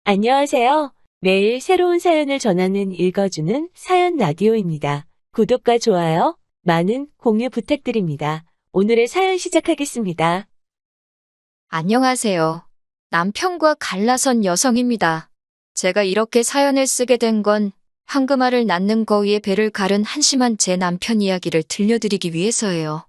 안녕하세요. 매일 새로운 사연을 전하는 읽어주는 사연 라디오입니다. 구독과 좋아요, 많은 공유 부탁드립니다. 오늘의 사연 시작하겠습니다. 안녕하세요. 남편과 갈라선 여성입니다. 제가 이렇게 사연을 쓰게 된 건 황금알을 낳는 거위에 배를 가른 한심한 제 남편 이야기를 들려드리기 위해서예요.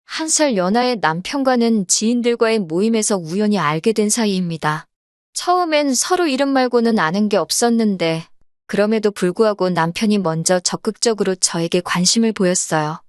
1살 연하의 남편과는 지인들과의 모임에서 우연히 알게 된 사이입니다. 처음엔 서로 이름 말고는 아는 게 없었는데 그럼에도 불구하고 남편이 먼저 적극적으로 저에게 관심을 보였어요.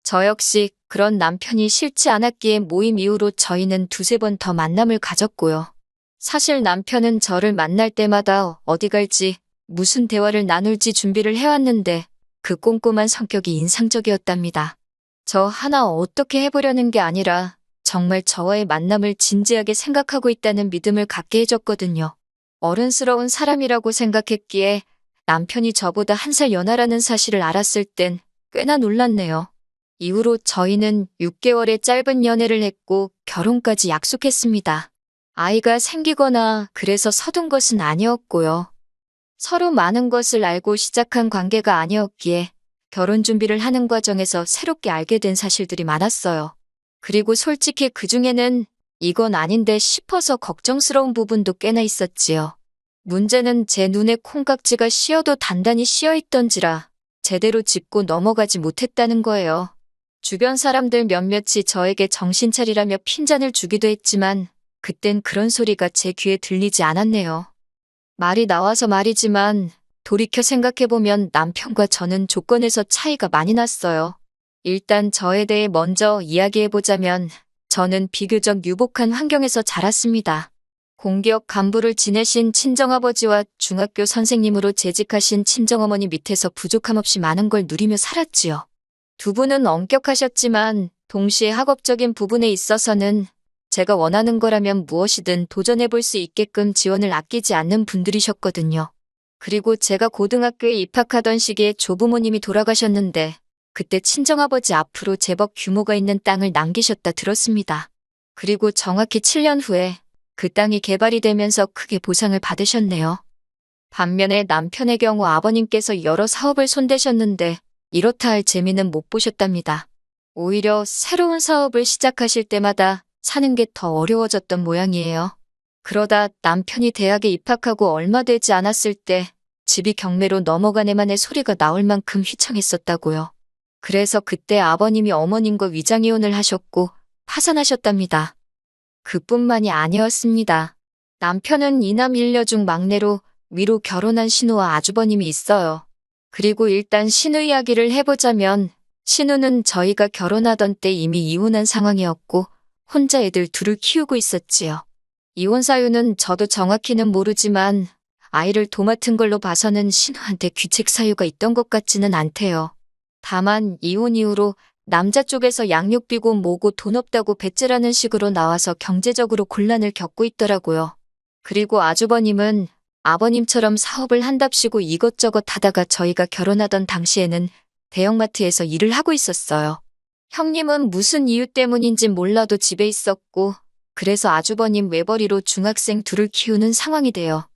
저 역시 그런 남편이 싫지 않았기에 모임 이후로 저희는 두세 번 더 만남을 가졌고요. 사실 남편은 저를 만날 때마다 어디 갈지, 무슨 대화를 나눌지 준비를 해왔는데 그 꼼꼼한 성격이 인상적이었답니다. 저 하나 어떻게 해보려는 게 아니라 정말 저와의 만남을 진지하게 생각하고 있다는 믿음을 갖게 해줬거든요. 어른스러운 사람이라고 생각했기에 남편이 저보다 1살 연하라는 사실을 알았을 땐 꽤나 놀랐네요. 이후로 저희는 6개월의 짧은 연애를 했고 결혼까지 약속했습니다. 아이가 생기거나 그래서 서둔 것은 아니었고요. 서로 많은 것을 알고 시작한 관계가 아니었기에 결혼 준비를 하는 과정에서 새롭게 알게 된 사실들이 많았어요. 그리고 솔직히 그중에는 이건 아닌데 싶어서 걱정스러운 부분도 꽤나 있었지요. 문제는 제 눈에 콩깍지가 씌어도 단단히 씌어있던지라 제대로 짚고 넘어가지 못했다는 거예요. 주변 사람들 몇몇이 저에게 정신 차리라며 핀잔을 주기도 했지만 그땐 그런 소리가 제 귀에 들리지 않았네요. 말이 나와서 말이지만 돌이켜 생각해보면 남편과 저는 조건에서 차이가 많이 났어요. 일단 저에 대해 먼저 이야기해보자면 저는 비교적 유복한 환경에서 자랐습니다. 공기업 간부를 지내신 친정아버지와 중학교 선생님으로 재직하신 친정어머니 밑에서 부족함 없이 많은 걸 누리며 살았지요. 두 분은 엄격하셨지만 동시에 학업적인 부분에 있어서는 제가 원하는 거라면 무엇이든 도전해볼 수 있게끔 지원을 아끼지 않는 분들이셨거든요. 그리고 제가 고등학교에 입학하던 시기에 조부모님이 돌아가셨는데 그때 친정아버지 앞으로 제법 규모가 있는 땅을 남기셨다 들었습니다. 그리고 정확히 7년 후에 그 땅이 개발이 되면서 크게 보상을 받으셨네요. 반면에 남편의 경우 아버님께서 여러 사업을 손대셨는데 이렇다 할 재미는 못 보셨답니다. 오히려 새로운 사업을 시작하실 때마다 사는 게 더 어려워졌던 모양이에요. 그러다 남편이 대학에 입학하고 얼마 되지 않았을 때 집이 경매로 넘어가네만의 소리가 나올 만큼 휘청했었다고요. 그래서 그때 아버님이 어머님과 위장이혼을 하셨고 파산하셨답니다. 그뿐만이 아니었습니다. 남편은 이남 일녀 중 막내로 위로 결혼한 신우와 아주버님이 있어요. 그리고 일단 신우 이야기를 해보자면 신우는 저희가 결혼하던 때 이미 이혼한 상황이었고 혼자 애들 둘을 키우고 있었지요. 이혼 사유는 저도 정확히는 모르지만 아이를 도맡은 걸로 봐서는 신우한테 귀책 사유가 있던 것 같지는 않대요. 다만 이혼 이후로 남자 쪽에서 양육비고 뭐고 돈 없다고 배째라는 식으로 나와서 경제적으로 곤란을 겪고 있더라고요. 그리고 아주버님은 아버님처럼 사업을 한답시고 이것저것 하다가 저희가 결혼하던 당시에는 대형마트에서 일을 하고 있었어요. 형님은 무슨 이유 때문인진 몰라도 집에 있었고 그래서 아주버님 외벌이로 중학생 둘을 키우는 상황이 돼요.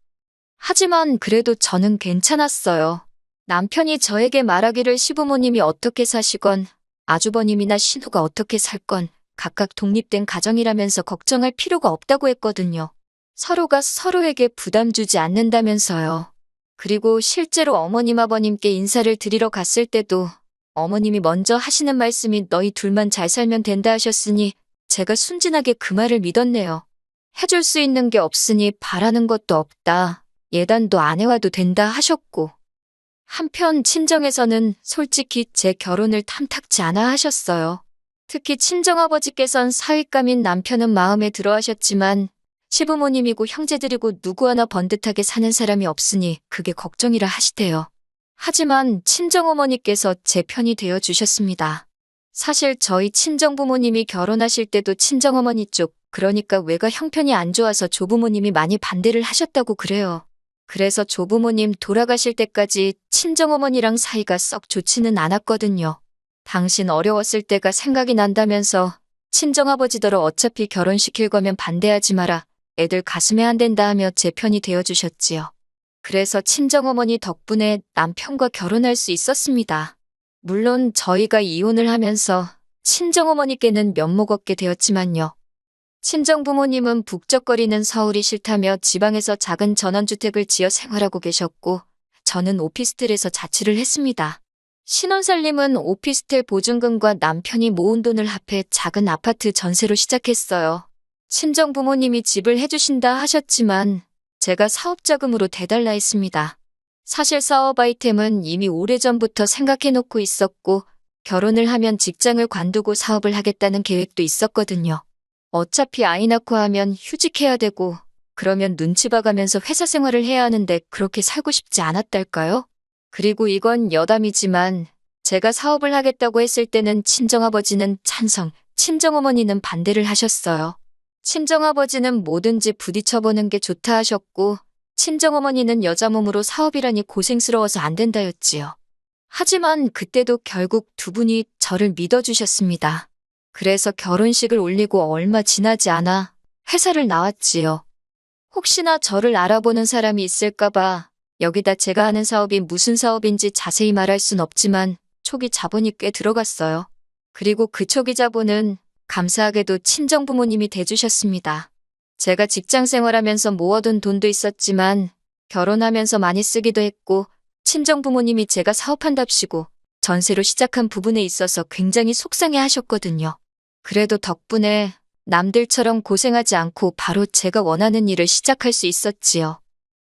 하지만 그래도 저는 괜찮았어요. 남편이 저에게 말하기를 시부모님이 어떻게 사시건 아주버님이나 신우가 어떻게 살건 각각 독립된 가정이라면서 걱정할 필요가 없다고 했거든요. 서로가 서로에게 부담 주지 않는다면서요. 그리고 실제로 어머님 아버님께 인사를 드리러 갔을 때도 어머님이 먼저 하시는 말씀이 너희 둘만 잘 살면 된다 하셨으니 제가 순진하게 그 말을 믿었네요. 해줄 수 있는 게 없으니 바라는 것도 없다. 예단도 안 해와도 된다 하셨고. 한편 친정에서는 솔직히 제 결혼을 탐탁지 않아 하셨어요. 특히 친정아버지께선 사윗감인 남편은 마음에 들어 하셨지만 시부모님이고 형제들이고 누구 하나 번듯하게 사는 사람이 없으니 그게 걱정이라 하시대요. 하지만 친정어머니께서 제 편이 되어 주셨습니다. 사실 저희 친정부모님이 결혼하실 때도 친정어머니 쪽, 그러니까 외가 형편이 안 좋아서 조부모님이 많이 반대를 하셨다고 그래요. 그래서 조부모님 돌아가실 때까지 친정어머니랑 사이가 썩 좋지는 않았거든요. 당신 어려웠을 때가 생각이 난다면서 친정아버지더러 어차피 결혼시킬 거면 반대하지 마라. 애들 가슴에 안 된다 하며 제 편이 되어주셨지요. 그래서 친정어머니 덕분에 남편과 결혼할 수 있었습니다. 물론 저희가 이혼을 하면서 친정어머니께는 면목 없게 되었지만요. 친정부모님은 북적거리는 서울이 싫다며 지방에서 작은 전원주택을 지어 생활하고 계셨고 저는 오피스텔에서 자취를 했습니다. 신혼살림은 오피스텔 보증금과 남편이 모은 돈을 합해 작은 아파트 전세로 시작했어요. 친정부모님이 집을 해주신다 하셨지만 제가 사업자금으로 대달라 했습니다. 사실 사업 아이템은 이미 오래전부터 생각해놓고 있었고 결혼을 하면 직장을 관두고 사업을 하겠다는 계획도 있었거든요. 어차피 아이 낳고 하면 휴직해야 되고 그러면 눈치 봐가면서 회사 생활을 해야 하는데 그렇게 살고 싶지 않았달까요? 그리고 이건 여담이지만 제가 사업을 하겠다고 했을 때는 친정아버지는 찬성, 친정어머니는 반대를 하셨어요. 친정아버지는 뭐든지 부딪혀보는 게 좋다 하셨고 친정어머니는 여자 몸으로 사업이라니 고생스러워서 안 된다였지요. 하지만 그때도 결국 두 분이 저를 믿어주셨습니다. 그래서 결혼식을 올리고 얼마 지나지 않아 회사를 나왔지요. 혹시나 저를 알아보는 사람이 있을까봐 여기다 제가 하는 사업이 무슨 사업인지 자세히 말할 순 없지만 초기 자본이 꽤 들어갔어요. 그리고 그 초기 자본은 감사하게도 친정부모님이 대주셨습니다. 제가 직장 생활하면서 모아둔 돈도 있었지만 결혼하면서 많이 쓰기도 했고 친정부모님이 제가 사업한답시고 전세로 시작한 부분에 있어서 굉장히 속상해 하셨거든요. 그래도 덕분에 남들처럼 고생하지 않고 바로 제가 원하는 일을 시작할 수 있었지요.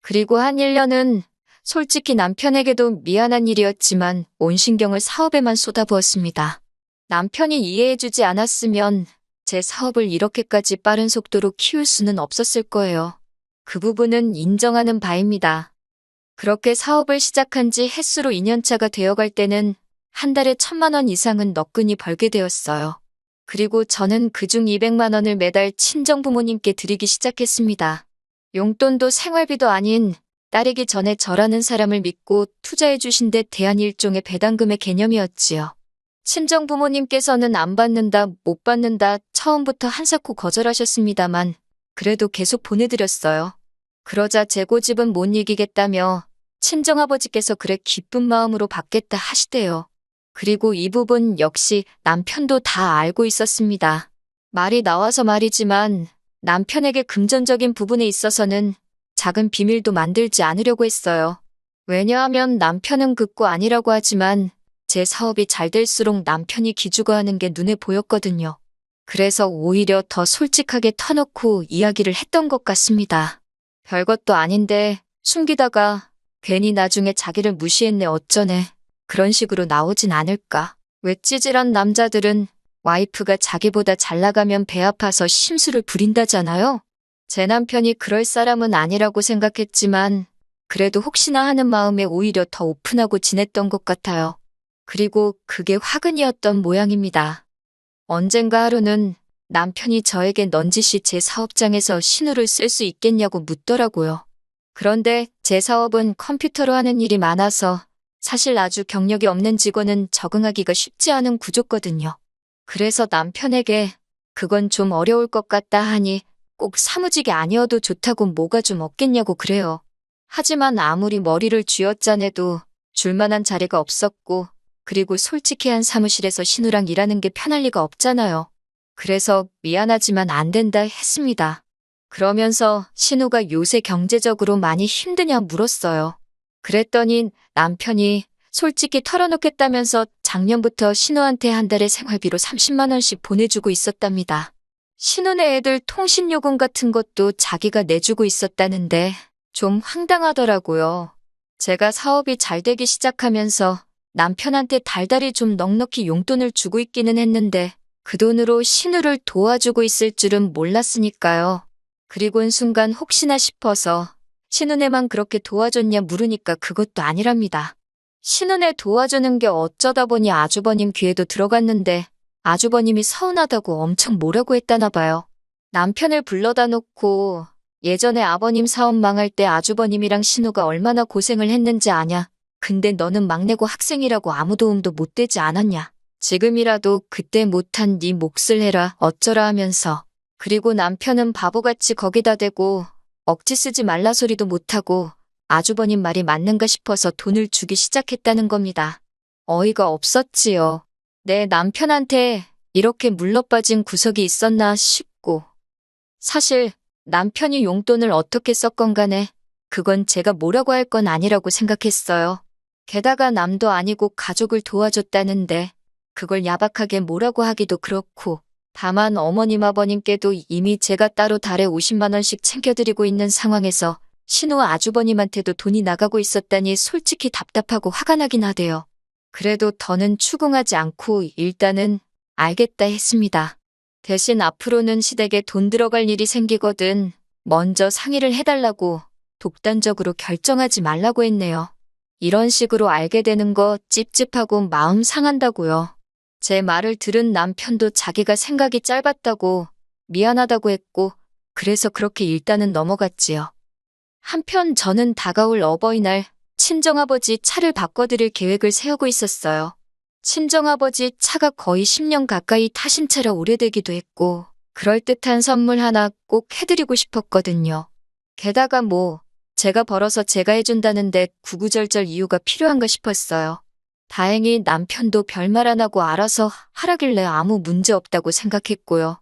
그리고 한 1년은 솔직히 남편에게도 미안한 일이었지만 온 신경을 사업에만 쏟아부었습니다. 남편이 이해해주지 않았으면 제 사업을 이렇게까지 빠른 속도로 키울 수는 없었을 거예요. 그 부분은 인정하는 바입니다. 그렇게 사업을 시작한 지 햇수로 2년차가 되어갈 때는 한 달에 1,000만 원 이상은 너끈히 벌게 되었어요. 그리고 저는 그중 200만 원을 매달 친정부모님께 드리기 시작했습니다. 용돈도 생활비도 아닌 딸이기 전에 저라는 사람을 믿고 투자해 주신 데 대한 일종의 배당금의 개념이었지요. 친정부모님께서는 안 받는다, 못 받는다 처음부터 한사코 거절하셨습니다만 그래도 계속 보내드렸어요. 그러자 제 고집은 못 이기겠다며 친정아버지께서 그래 기쁜 마음으로 받겠다 하시대요. 그리고 이 부분 역시 남편도 다 알고 있었습니다. 말이 나와서 말이지만 남편에게 금전적인 부분에 있어서는 작은 비밀도 만들지 않으려고 했어요. 왜냐하면 남편은 극구 아니라고 하지만 제 사업이 잘 될수록 남편이 기죽어하는 게 눈에 보였거든요. 그래서 오히려 더 솔직하게 터놓고 이야기를 했던 것 같습니다. 별것도 아닌데 숨기다가 괜히 나중에 자기를 무시했네 어쩌네 그런 식으로 나오진 않을까. 왜 찌질한 남자들은 와이프가 자기보다 잘 나가면 배 아파서 심술을 부린다잖아요. 제 남편이 그럴 사람은 아니라고 생각했지만 그래도 혹시나 하는 마음에 오히려 더 오픈하고 지냈던 것 같아요. 그리고 그게 화근이었던 모양입니다. 언젠가 하루는 남편이 저에게 넌지시 제 사업장에서 신호를 쓸 수 있겠냐고 묻더라고요. 그런데 제 사업은 컴퓨터로 하는 일이 많아서 사실 아주 경력이 없는 직원은 적응하기가 쉽지 않은 구조거든요. 그래서 남편에게 그건 좀 어려울 것 같다 하니 꼭 사무직이 아니어도 좋다고 뭐가 좀 없겠냐고 그래요. 하지만 아무리 머리를 쥐어짜내도 줄만한 자리가 없었고 그리고 솔직히 한 사무실에서 신우랑 일하는 게 편할 리가 없잖아요. 그래서 미안하지만 안 된다 했습니다. 그러면서 신우가 요새 경제적으로 많이 힘드냐 물었어요. 그랬더니 남편이 솔직히 털어놓겠다면서 작년부터 신우한테 한 달에 생활비로 30만 원씩 보내주고 있었답니다. 신우네 애들 통신요금 같은 것도 자기가 내주고 있었다는데 좀 황당하더라고요. 제가 사업이 잘 되기 시작하면서 남편한테 달달이 좀 넉넉히 용돈을 주고 있기는 했는데 그 돈으로 신우를 도와주고 있을 줄은 몰랐으니까요. 그리곤 순간 혹시나 싶어서 신우네만 그렇게 도와줬냐 물으니까 그것도 아니랍니다. 신우네 도와주는 게 어쩌다 보니 아주버님 귀에도 들어갔는데 아주버님이 서운하다고 엄청 뭐라고 했다나 봐요. 남편을 불러다 놓고 예전에 아버님 사업 망할 때 아주버님이랑 신우가 얼마나 고생을 했는지 아냐. 근데 너는 막내고 학생이라고 아무 도움도 못 되지 않았냐. 지금이라도 그때 못한 네 몫을 해라 어쩌라 하면서 그리고 남편은 바보같이 거기다 대고 억지 쓰지 말라 소리도 못하고 아주버님 말이 맞는가 싶어서 돈을 주기 시작했다는 겁니다. 어이가 없었지요. 내 남편한테 이렇게 물러빠진 구석이 있었나 싶고. 사실 남편이 용돈을 어떻게 썼건 간에 그건 제가 뭐라고 할 건 아니라고 생각했어요. 게다가 남도 아니고 가족을 도와줬다는데 그걸 야박하게 뭐라고 하기도 그렇고. 다만 어머님 아버님께도 이미 제가 따로 달에 50만 원씩 챙겨드리고 있는 상황에서 신우와 아주버님한테도 돈이 나가고 있었다니 솔직히 답답하고 화가 나긴 하대요. 그래도 더는 추궁하지 않고 일단은 알겠다 했습니다. 대신 앞으로는 시댁에 돈 들어갈 일이 생기거든 먼저 상의를 해달라고 독단적으로 결정하지 말라고 했네요. 이런 식으로 알게 되는 거 찝찝하고 마음 상한다고요. 제 말을 들은 남편도 자기가 생각이 짧았다고 미안하다고 했고 그래서 그렇게 일단은 넘어갔지요. 한편 저는 다가올 어버이날 친정아버지 차를 바꿔드릴 계획을 세우고 있었어요. 친정아버지 차가 거의 10년 가까이 타신 차라 오래되기도 했고 그럴듯한 선물 하나 꼭 해드리고 싶었거든요. 게다가 제가 벌어서 제가 해준다는데 구구절절 이유가 필요한가 싶었어요. 다행히 남편도 별말 안 하고 알아서 하라길래 아무 문제 없다고 생각했고요.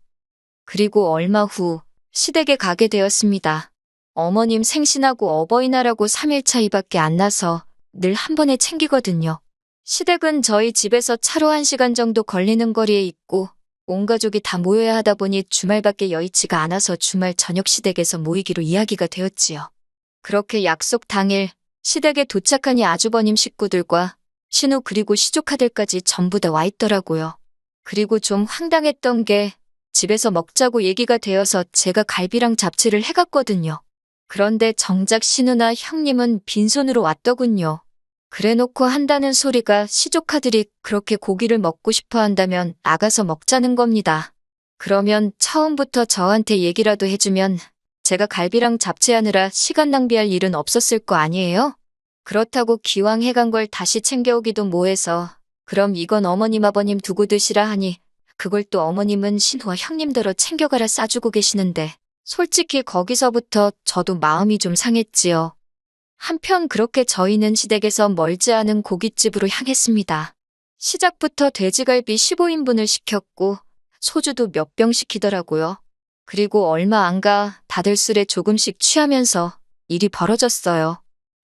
그리고 얼마 후 시댁에 가게 되었습니다. 어머님 생신하고 어버이날하고 3일 차이밖에 안 나서 늘 한 번에 챙기거든요. 시댁은 저희 집에서 차로 1시간 정도 걸리는 거리에 있고 온 가족이 다 모여야 하다 보니 주말밖에 여의치가 않아서 주말 저녁 시댁에서 모이기로 이야기가 되었지요. 그렇게 약속 당일 시댁에 도착하니 아주버님 식구들과 신우 그리고 시조카들까지 전부 다 와 있더라고요. 그리고 좀 황당했던 게 집에서 먹자고 얘기가 되어서 제가 갈비랑 잡채를 해갔거든요. 그런데 정작 신우나 형님은 빈손으로 왔더군요. 그래놓고 한다는 소리가 시조카들이 그렇게 고기를 먹고 싶어 한다면 나가서 먹자는 겁니다. 그러면 처음부터 저한테 얘기라도 해주면 제가 갈비랑 잡채하느라 시간 낭비할 일은 없었을 거 아니에요? 그렇다고 기왕 해간 걸 다시 챙겨오기도 뭐해서 그럼 이건 어머님 아버님 두고 드시라 하니 그걸 또 어머님은 신우와 형님더러 챙겨가라 싸주고 계시는데 솔직히 거기서부터 저도 마음이 좀 상했지요. 한편 그렇게 저희는 시댁에서 멀지 않은 고깃집으로 향했습니다. 시작부터 돼지갈비 15인분을 시켰고 소주도 몇 병 시키더라고요. 그리고 얼마 안 가 다들 술에 조금씩 취하면서 일이 벌어졌어요.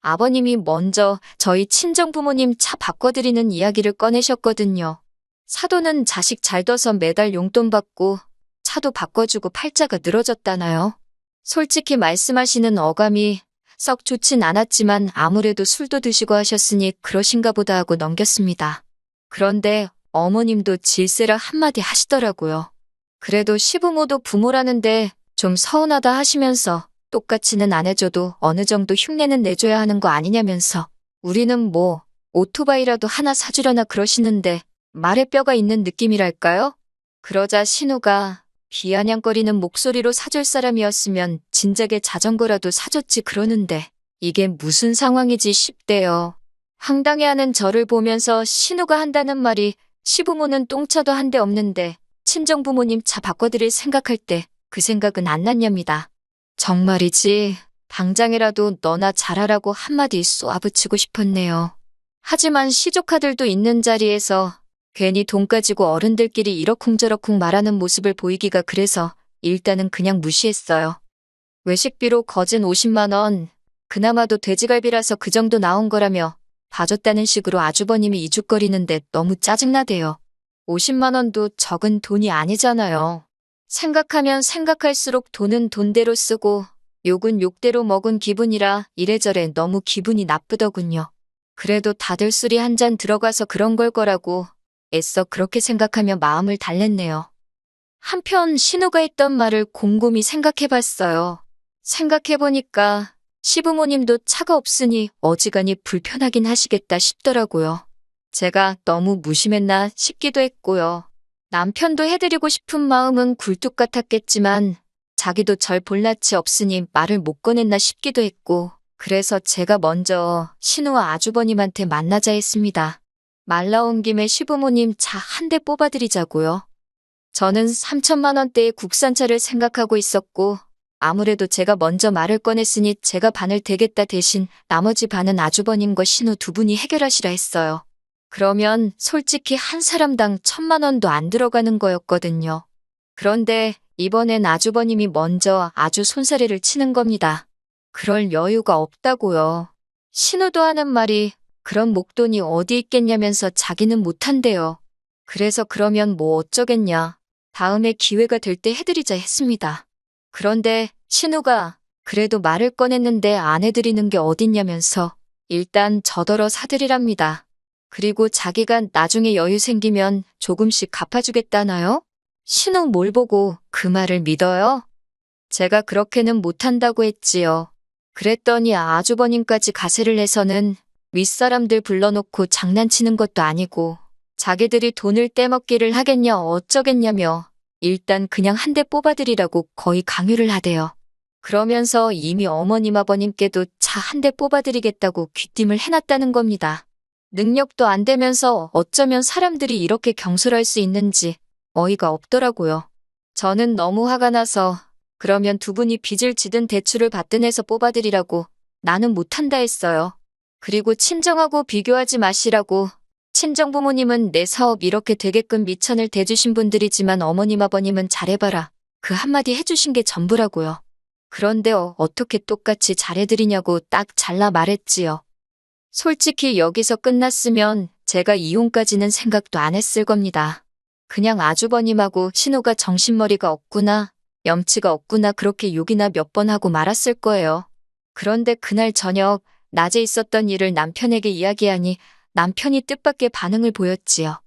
아버님이 먼저 저희 친정부모님 차 바꿔드리는 이야기를 꺼내셨거든요. 사돈은 자식 잘 둬서 매달 용돈 받고 차도 바꿔주고 팔자가 늘어졌다나요. 솔직히 말씀하시는 어감이 썩 좋진 않았지만 아무래도 술도 드시고 하셨으니 그러신가 보다 하고 넘겼습니다. 그런데 어머님도 질세라 한마디 하시더라고요. 그래도 시부모도 부모라는데 좀 서운하다 하시면서 똑같이는 안 해줘도 어느 정도 흉내는 내줘야 하는 거 아니냐면서 우리는 오토바이라도 하나 사주려나 그러시는데 말에 뼈가 있는 느낌이랄까요? 그러자 신우가 비아냥거리는 목소리로 사줄 사람이었으면 진작에 자전거라도 사줬지 그러는데 이게 무슨 상황이지 싶대요. 황당해하는 저를 보면서 신우가 한다는 말이 시부모는 똥차도 한 대 없는데 친정부모님 차 바꿔드릴 생각할 때 그 생각은 안 났냐입니다. 정말이지 당장이라도 너나 잘하라고 한마디 쏘아붙이고 싶었네요. 하지만 시조카들도 있는 자리에서 괜히 돈 가지고 어른들끼리 이러쿵저러쿵 말하는 모습을 보이기가 그래서 일단은 그냥 무시했어요. 외식비로 거진 50만 원, 그나마도 돼지갈비라서 그 정도 나온 거라며 봐줬다는 식으로 아주버님이 이죽거리는데 너무 짜증나대요. 50만 원도 적은 돈이 아니잖아요. 생각하면 생각할수록 돈은 돈대로 쓰고 욕은 욕대로 먹은 기분이라 이래저래 너무 기분이 나쁘더군요. 그래도 다들 술이 한 잔 들어가서 그런 걸 거라고 애써 그렇게 생각하며 마음을 달랬네요. 한편 신우가 했던 말을 곰곰이 생각해봤어요. 생각해보니까 시부모님도 차가 없으니 어지간히 불편하긴 하시겠다 싶더라고요. 제가 너무 무심했나 싶기도 했고요. 남편도 해드리고 싶은 마음은 굴뚝 같았겠지만 자기도 절 볼 낯이 없으니 말을 못 꺼냈나 싶기도 했고 그래서 제가 먼저 신우와 아주버님한테 만나자 했습니다. 말 나온 김에 시부모님 차 한 대 뽑아드리자고요. 저는 3천만 원대의 국산차를 생각하고 있었고, 아무래도 제가 먼저 말을 꺼냈으니 제가 반을 대겠다 대신 나머지 반은 아주버님과 신우 두 분이 해결하시라 했어요. 그러면 솔직히 한 사람당 1,000만 원도 안 들어가는 거였거든요. 그런데 이번엔 아주버님이 먼저 아주 손사래를 치는 겁니다. 그럴 여유가 없다고요. 신우도 하는 말이 그런 목돈이 어디 있겠냐면서 자기는 못한대요. 그래서 그러면 뭐 어쩌겠냐. 다음에 기회가 될 때 해드리자 했습니다. 그런데 신우가 그래도 말을 꺼냈는데 안 해드리는 게 어딨냐면서 일단 저더러 사드리랍니다. 그리고 자기가 나중에 여유 생기면 조금씩 갚아주겠다나요? 신우 뭘 보고 그 말을 믿어요? 제가 그렇게는 못한다고 했지요. 그랬더니 아주버님까지 가세를 해서는 윗사람들 불러놓고 장난치는 것도 아니고 자기들이 돈을 떼먹기를 하겠냐 어쩌겠냐며 일단 그냥 한 대 뽑아드리라고 거의 강요를 하대요. 그러면서 이미 어머님 아버님께도 차 한 대 뽑아드리겠다고 귀띔을 해놨다는 겁니다. 능력도 안 되면서 어쩌면 사람들이 이렇게 경솔할 수 있는지 어이가 없더라고요. 저는 너무 화가 나서 그러면 두 분이 빚을 지든 대출을 받든 해서 뽑아드리라고 나는 못한다 했어요. 그리고 친정하고 비교하지 마시라고 친정 부모님은 내 사업 이렇게 되게끔 미천을 대주신 분들이지만 어머님 아버님은 잘해봐라. 그 한마디 해주신 게 전부라고요. 그런데 어떻게 똑같이 잘해드리냐고 딱 잘라 말했지요. 솔직히 여기서 끝났으면 제가 이혼까지는 생각도 안 했을 겁니다. 그냥 아주버님하고 신우가 정신머리가 없구나, 염치가 없구나 그렇게 욕이나 몇 번 하고 말았을 거예요. 그런데 그날 저녁 낮에 있었던 일을 남편에게 이야기하니 남편이 뜻밖의 반응을 보였지요.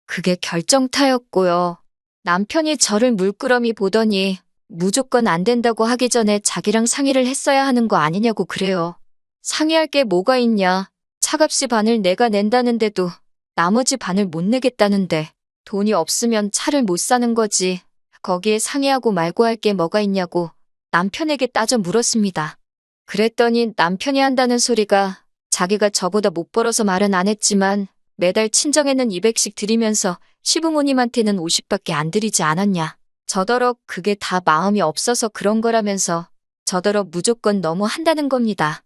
그게 결정타였고요. 남편이 저를 물끄러미 보더니 무조건 안 된다고 하기 전에 자기랑 상의를 했어야 하는 거 아니냐고 그래요. 상의할 게 뭐가 있냐. 차값이 반을 내가 낸다는데도 나머지 반을 못 내겠다는데 돈이 없으면 차를 못 사는 거지. 거기에 상의하고 말고 할 게 뭐가 있냐고 남편에게 따져 물었습니다. 그랬더니 남편이 한다는 소리가 자기가 저보다 못 벌어서 말은 안 했지만 매달 친정에는 200씩 드리면서 시부모님한테는 50밖에 안 드리지 않았냐. 저더러 그게 다 마음이 없어서 그런 거라면서 저더러 무조건 너무 한다는 겁니다.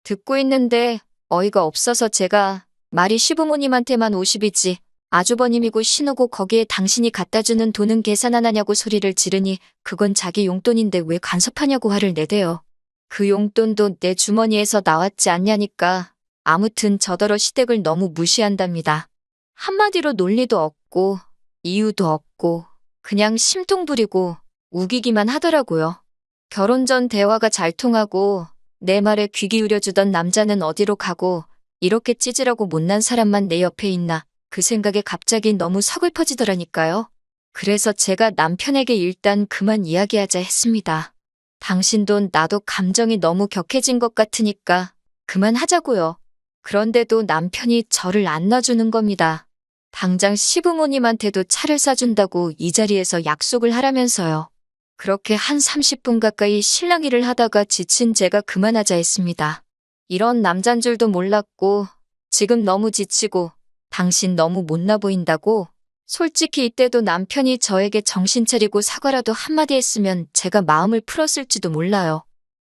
듣고 있는데 어이가 없어서 제가 말이 시부모님한테만 50이지 아주버님이고 신우고 거기에 당신이 갖다주는 돈은 계산 안 하냐고 소리를 지르니 그건 자기 용돈인데 왜 간섭하냐고 화를 내대요. 그 용돈도 내 주머니에서 나왔지 않냐니까 아무튼 저더러 시댁을 너무 무시한답니다. 한마디로 논리도 없고 이유도 없고 그냥 심통 부리고 우기기만 하더라고요. 결혼 전 대화가 잘 통하고 내 말에 귀 기울여주던 남자는 어디로 가고 이렇게 찌질하고 못난 사람만 내 옆에 있나 그 생각에 갑자기 너무 서글퍼지더라니까요. 그래서 제가 남편에게 일단 그만 이야기하자 했습니다. 당신도 나도 감정이 너무 격해진 것 같으니까 그만하자고요. 그런데도 남편이 저를 안 놔주는 겁니다. 당장 시부모님한테도 차를 사준다고 이 자리에서 약속을 하라면서요. 그렇게 한 30분 가까이 실랑이를 하다가 지친 제가 그만하자 했습니다. 이런 남잔 줄도 몰랐고 지금 너무 지치고 당신 너무 못나 보인다고 솔직히 이때도 남편이 저에게 정신 차리고 사과라도 한마디 했으면 제가 마음을 풀었을지도 몰라요.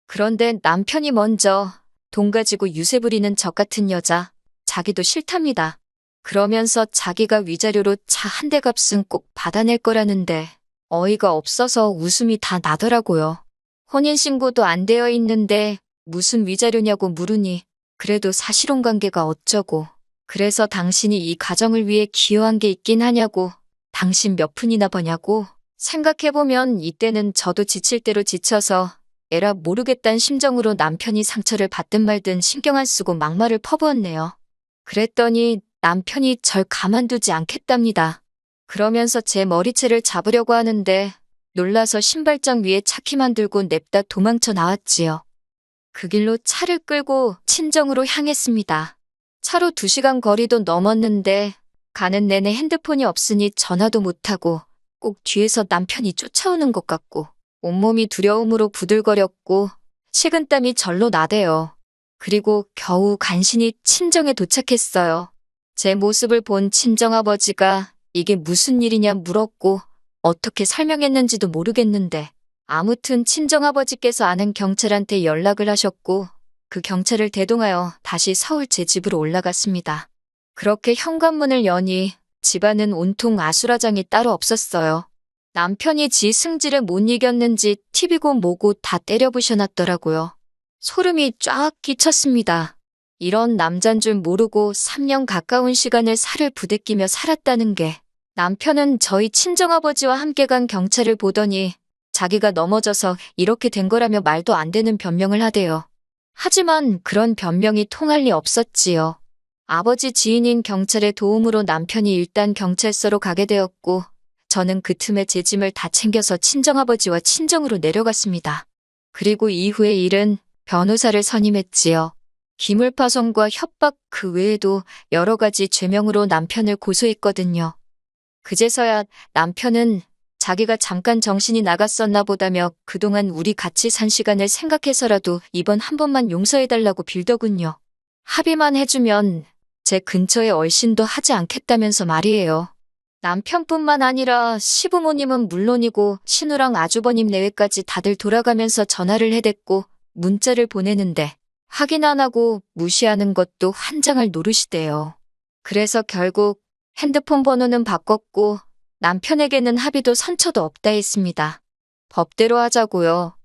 그런데 남편이 먼저 돈 가지고 유세 부리는 적 같은 여자 자기도 싫답니다. 그러면서 자기가 위자료로 차 한 대 값은 꼭 받아낼 거라는데 어이가 없어서 웃음이 다 나더라고요. 혼인신고도 안 되어 있는데 무슨 위자료냐고 물으니 그래도 사실혼관계가 어쩌고 그래서 당신이 이 가정을 위해 기여한 게 있긴 하냐고 당신 몇 푼이나 버냐고 생각해보면 이때는 저도 지칠 대로 지쳐서 에라 모르겠단 심정으로 남편이 상처를 받든 말든 신경 안 쓰고 막말을 퍼부었네요. 그랬더니 남편이 절 가만두지 않겠답니다. 그러면서 제 머리채를 잡으려고 하는데 놀라서 신발장 위에 차키만 들고 냅다 도망쳐 나왔지요. 그 길로 차를 끌고 친정으로 향했습니다. 차로 2시간 거리도 넘었는데 가는 내내 핸드폰이 없으니 전화도 못하고 꼭 뒤에서 남편이 쫓아오는 것 같고 온몸이 두려움으로 부들거렸고 식은땀이 절로 나대요. 그리고 겨우 간신히 친정에 도착했어요. 제 모습을 본 친정아버지가 이게 무슨 일이냐 물었고 어떻게 설명했는지도 모르겠는데 아무튼 친정아버지께서 아는 경찰한테 연락을 하셨고 그 경찰을 대동하여 다시 서울 제 집으로 올라갔습니다. 그렇게 현관문을 여니 집안은 온통 아수라장이 따로 없었어요. 남편이 지 승질에 못 이겼는지 TV고 뭐고 다 때려 부셔놨더라고요. 소름이 쫙 끼쳤습니다. 이런 남잔 줄 모르고 3년 가까운 시간을 살을 부대끼며 살았다는 게 남편은 저희 친정아버지와 함께 간 경찰을 보더니 자기가 넘어져서 이렇게 된 거라며 말도 안 되는 변명을 하대요. 하지만 그런 변명이 통할 리 없었지요. 아버지 지인인 경찰의 도움으로 남편이 일단 경찰서로 가게 되었고 저는 그 틈에 제 짐을 다 챙겨서 친정아버지와 친정으로 내려갔습니다. 그리고 이후의 일은 변호사를 선임했지요. 기물파손과 협박 그 외에도 여러 가지 죄명으로 남편을 고소했거든요. 그제서야 남편은 자기가 잠깐 정신이 나갔었나 보다며 그동안 우리 같이 산 시간을 생각해서라도 이번 한 번만 용서해달라고 빌더군요. 합의만 해주면 제 근처에 얼씬도 하지 않겠다면서 말이에요. 남편뿐만 아니라 시부모님은 물론이고 신우랑 아주버님 내외까지 다들 돌아가면서 전화를 해댔고 문자를 보내는데 확인 안 하고 무시하는 것도 환장할 노릇이대요. 그래서 결국 핸드폰 번호는 바꿨고 남편에게는 합의도 선처도 없다 했습니다. 법대로 하자고요.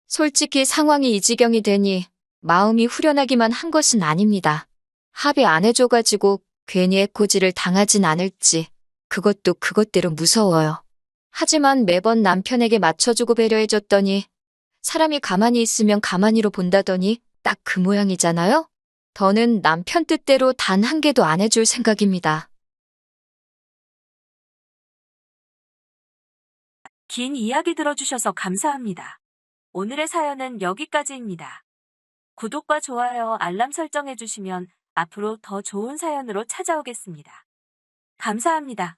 솔직히 상황이 이 지경이 되니 마음이 후련하기만 한 것은 아닙니다. 합의 안 해줘가지고 괜히 해코지를 당하진 않을지 그것도 그것대로 무서워요. 하지만 매번 남편에게 맞춰주고 배려해줬더니 사람이 가만히 있으면 가만히로 본다더니 딱 그 모양이잖아요? 더는 남편 뜻대로 단 한 개도 안 해줄 생각입니다. 긴 이야기 들어주셔서 감사합니다. 오늘의 사연은 여기까지입니다. 구독과 좋아요, 알람 설정해주시면 앞으로 더 좋은 사연으로 찾아오겠습니다. 감사합니다.